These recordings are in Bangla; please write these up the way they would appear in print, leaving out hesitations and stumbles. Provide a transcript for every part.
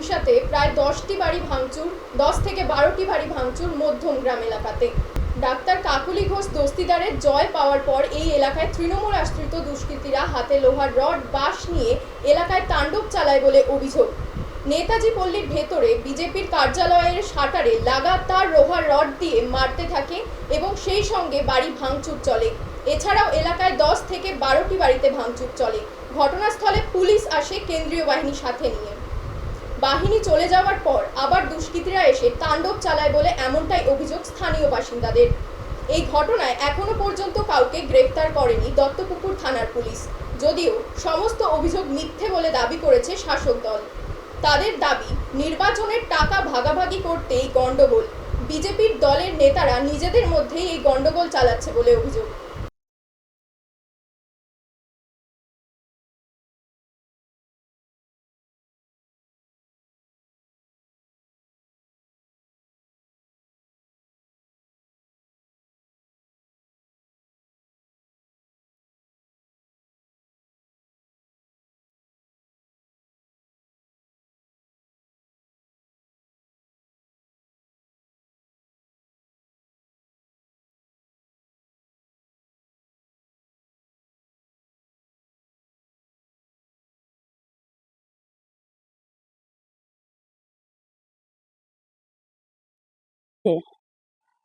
হিংসাতে প্রায় 10টি বাড়ি ভাঙচুর, 10 থেকে 12টি বাড়ি ভাঙচুর মধ্যমগ্রাম এলাকাতে। ডাক্তার কাকুলি ঘোষ দস্তিদারের জয় পাওয়ার পর এই এলাকায় তৃণমূল আশ্রিত দুষ্কৃতীরা হাতে লোহার রড বাঁশ নিয়ে এলাকায় তাণ্ডব চালায় বলে অভিযোগ। নেতাজি পল্লীর ভেতরে বিজেপির কার্যালয়ের শাটারে লাগাতার লোহার রড দিয়ে মারতে থাকে এবং সেই সঙ্গে বাড়ি ভাঙচুর চলে। এছাড়াও এলাকায় 10 থেকে 12টি বাড়িতে ভাঙচুর চলে। ঘটনাস্থলে পুলিশ আসে কেন্দ্রীয় বাহিনী সাথে নিয়ে। বাহিনী চলে যাওয়ার পর আবার দুষ্কৃতীরা এসে তাণ্ডব চালায় বলে এমনটাই অভিযোগ স্থানীয় বাসিন্দাদের। এই ঘটনায় এখনো পর্যন্ত কাউকে গ্রেফতার করেনি দত্তপুকুর থানার পুলিশ, যদিও সমস্ত অভিযোগ মিথ্যে বলে দাবি করেছে শাসক দল। তাদের দাবি, নির্বাচনের টাকা ভাগাভাগি করতে এই গন্ডগোল। বিজেপির দলের নেতারা নিজেদের মধ্যেই এই গন্ডগোল চালাচ্ছে বলে অভিযোগ।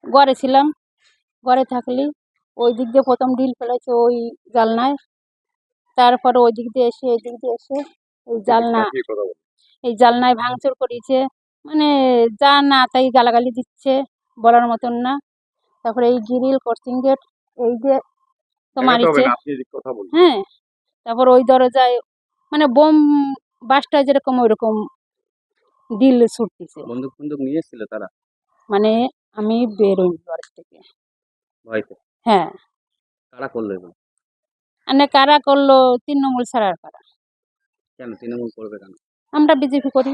ঘরে ছিলাম, ঘরে থাকলি ওই দিক দিয়ে প্রথম ঢিল ফেলেছে ওই জালনায়, তারপরে ওই দিক দিয়ে এসে এই দিক দিয়ে এসে এই জালনায় ভাঙচুর করেছে, মানে যা না তাই গালাগালি দিচ্ছে, বলার মতন না। তারপরে এই গ্রিল কোচিং গেট এই যে তো মারিছে, হ্যাঁ। তারপর ওই দরজায় মানে বোম বাসটা যেরকম ওইরকম ঢিল ছুটতেছে। বন্দুক বন্দুক নিয়ে এসেছিল তারা? মানে আমি বেরোইনি ঘর থেকে ভয়তে? হ্যাঁ। কারা করলো এগুলো? মানে কারা করলো? তৃণমূল ছাড়ার কারা। কেন তৃণমূল করবে কেন? আমরা বিজেপি করি।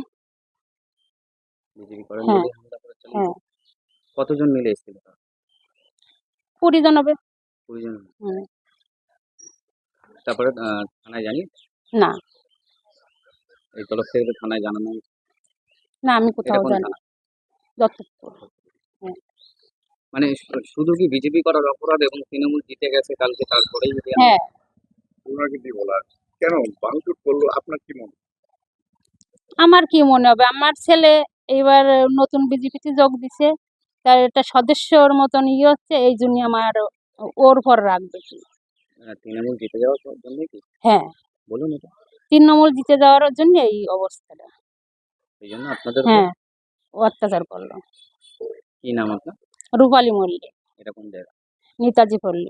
বিজেপি করেন হ্যাঁ বলে হামলা করে চালিয়েছে? হ্যাঁ, কতজন মিলে এসেছিল তারা? 20 জন হবে। 20 জন? হুম। তারপরে থানায় জানিয়ে? না এই তরফ থেকে তো থানায় জানানো হয়েছে? না, আমি এটা কোথাও কোন জানি থানা? দত্তপুর। হ্যাঁ মানে শুধু কি বিজেপি করার অপরাধ এবং তৃণমূল জিতে গেছে কালকে তারপরেই যদি হ্যাঁ। ওনাকে কি বলার, কেন ভাঙচুর করলো আপনার কি মনে হয়? আমার কি মনে হবে, আমার ছেলে এবার নতুন বিজেপিতে যোগ দিছে, তার একটা সদস্যর মতন ইয়ে হচ্ছে, এই জন্য আমার ওর উপর রাগ বেশি। তৃণমূল জিতে যাওয়ার জন্য কি? হ্যাঁ, বলুন এটা। তৃণমূল জিতে যাওয়ার জন্য এই অবস্থাটা। এই জন্য আপনাদের হ্যাঁ, ও অত্যাচার করলো। কি নাম আপনার? রূপালী মল্লিক, এটা কোন জায়গা? নেতাজি পল্লী।